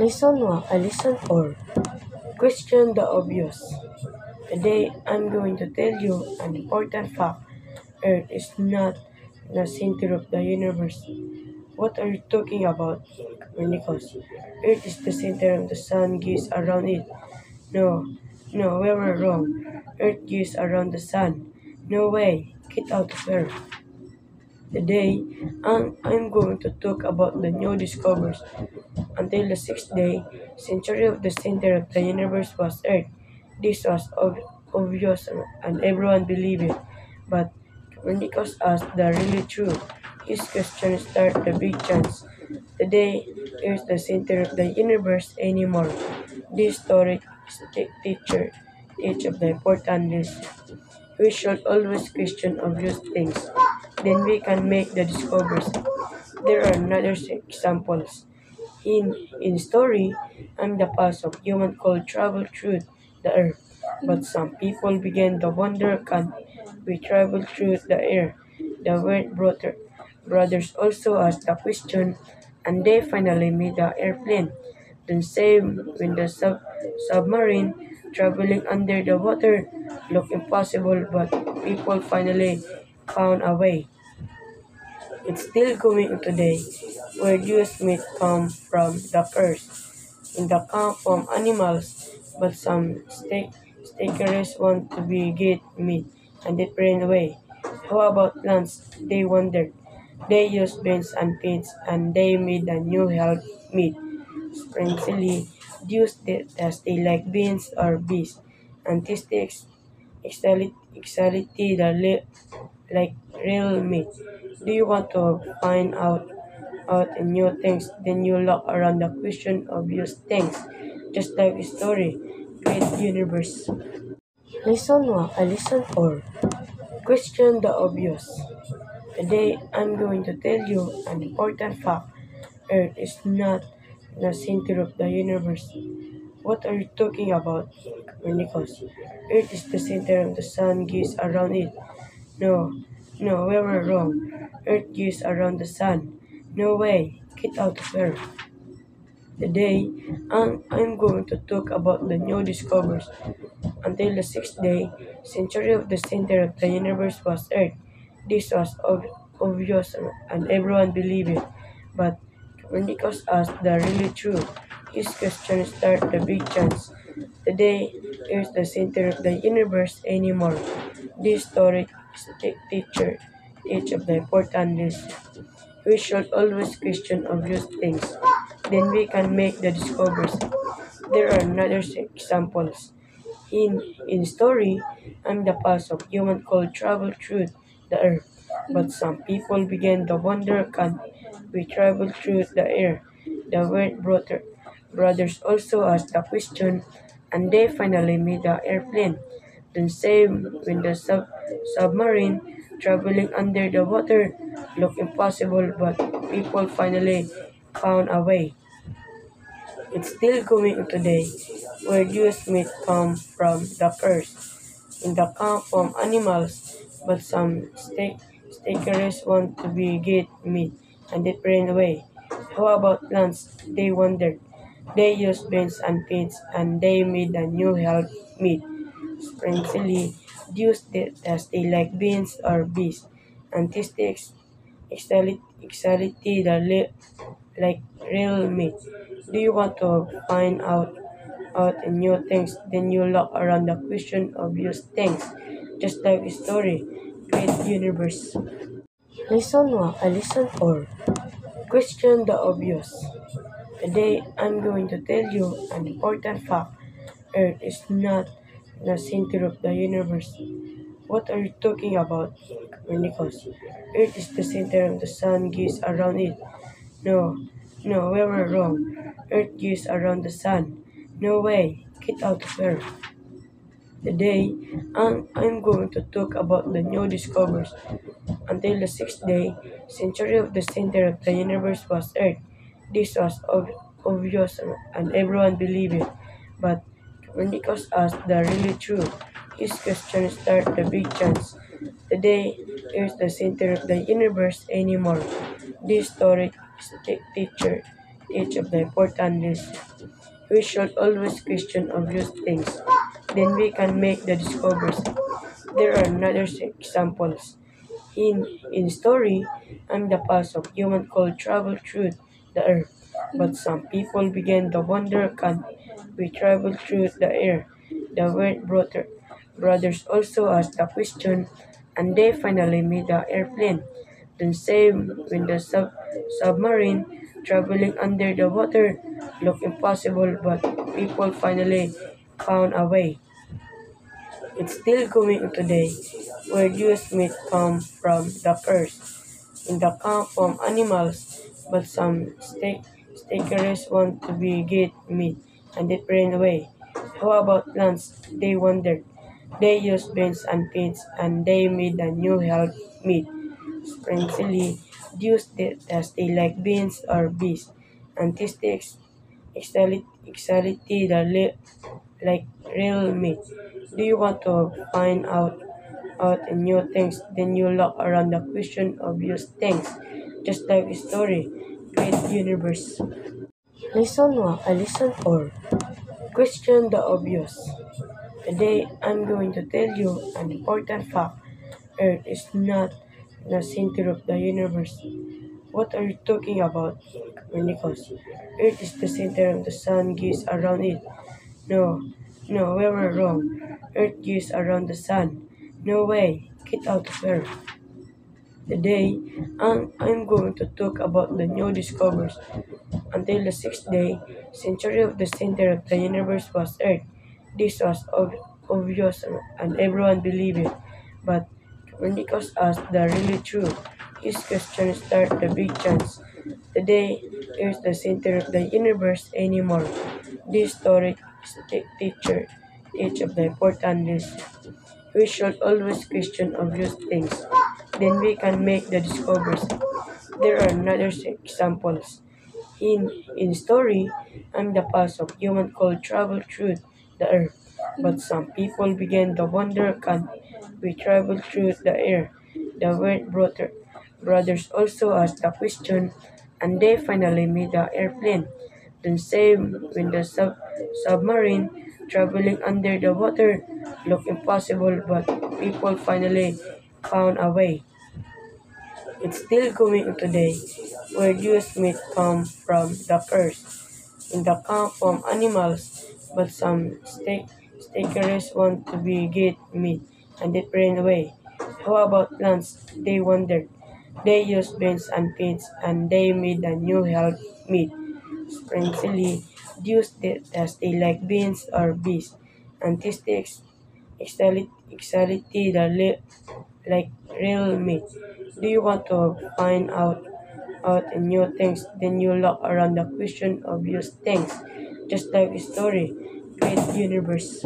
Lesson 1, Lesson 4. Question the obvious. Today I'm going to tell you an important fact. Earth is not the center of the universe. What are you talking about, Copernicus? Earth is the center of the sun gives around it. No, no, we were wrong. Earth gives around the sun. No way. Get out of here. Today, I'm going to talk about the new discoveries. Until the sixth day, century of the center of the universe was Earth. This was obvious and everyone believed it. But Copernicus asked the really true. His question started a big chance. Today, Earth is the center of the universe anymore. This story teacher teach of the important lesson. We should always question obvious things. Then we can make the discoveries. There are another examples. In story, I'm the past of human could travel through the earth. But some people began to wonder, can we travel through the air? The word brothers also asked the question, and they finally made the airplane. Then same when the submarine traveling under the water looked impossible, but people finally found a way. It's still going today. Where Jews meat come from the first. In the camp from animals, but some stakers want to be get meat and it ran away. How about plants? They wondered. They used beans and peas and they made a new health meat. Strangely, Jews does they like beans or bees and tasty exality like real meat. Do you want to find out new things? Then you look around the question obvious things, just like a story. Great universe. Lesson 1, Lesson 4. Question the obvious. Today I'm going to tell you an important fact. Earth is not the center of the universe. What are you talking about, Copernicus? Earth is the center of the sun gives around it. No, no, we were wrong. Earth gives around the sun. No way. Get out of here. Today, I'm going to talk about the new discoveries. Until the sixth day, century of the center of the universe was Earth. This was obvious and everyone believed it. But Copernicus asked the really true. His question started a big chance. Today, Earth is the center of the universe anymore. This story teacher teach of the important lesson. We should always question obvious things. Then we can make the discoveries. There are another examples. In story, I'm the past of human could travel through the earth. But some people began to wonder, can we travel through the air? The word brothers also asked the question, and they finally made the airplane. Then same when the submarine traveling under the water looked impossible, but people finally found a way. It's still going today. Where Jews meat come from the first. In the camp from animals, but some stakers want to be get meat and it ran away. How about plants? They wondered. They used beans and peas and they made a new health meat. Strangely, Jews does they like beans or bees and tasty exality like real meat. Do you want to find out new things? Then you look around the question obvious things, just like a story. Great universe. Lesson 1, Lesson 4. Question the obvious. Today I'm going to tell you an important fact. Earth is not the center of the universe. What are you talking about, Copernicus? Earth is the center of the sun gives around it. No, no, we were wrong. Earth gives around the sun. No way. Get out of here. Today, I'm going to talk about the new discoveries. Until the sixth day, century of the center of the universe was Earth. This was obvious and everyone believed it. But Copernicus asked the really true. His question started a big chance. Today, Earth is the center of the universe anymore. This story teacher each of the important reasons. We should always question obvious things. Then we can make the discoveries. There are another examples. In story, I'm the past of human could travel through the earth. But some people began to wonder, can we travel through the air? The word brothers also asked the question, and they finally made the airplane. Then same when the submarine traveling under the water looked impossible, but people finally found a way. It's still going today. Where Jewish meat come from the curse in the camp from animals, but some stakers want to be get meat and it ran away. How about plants? They wondered. They used beans and peats and they made a new health meat. Springily, used as they like beans or bees, and tasty exality like real meat. Do you want to find out new things? Then you look around the question obvious things, just like a story. Great universe. Lesson 1. I listen or question the obvious. Today I'm going to tell you an important fact. Earth is not the center of the universe. What are you talking about, Copernicus? Earth is the center of the sun gives around it. No, no, we were wrong. Earth gives around the sun. No way. Get out of here. Today, I'm going to talk about the new discoveries. Until the sixth day, century of the center of the universe was Earth. This was obvious and everyone believed it. But Copernicus asked the really true. His question started the big chance. Today, Earth is the center of the universe anymore. This story teacher each of the important lessons. We should always question obvious things. Then we can make the discoveries. There are another examples. In story, I'm the past of human could travel through the earth. But some people began to wonder, can we travel through the air? The word brothers also asked the question, and they finally made the airplane. Then same when the submarine traveling under the water looked impossible, but people finally found a way. It's still going today. Where Jewish meat come from the curse in the camp from animals, but some stakers want to be get meat and it ran away. How about plants? They wondered. They used beans and peats and they made a new health meat. Springily, used as they like beans or bees, and tasty exality like real meat. Do you want to find out new things? Then you look around the question obvious things, just like a story. Great universe.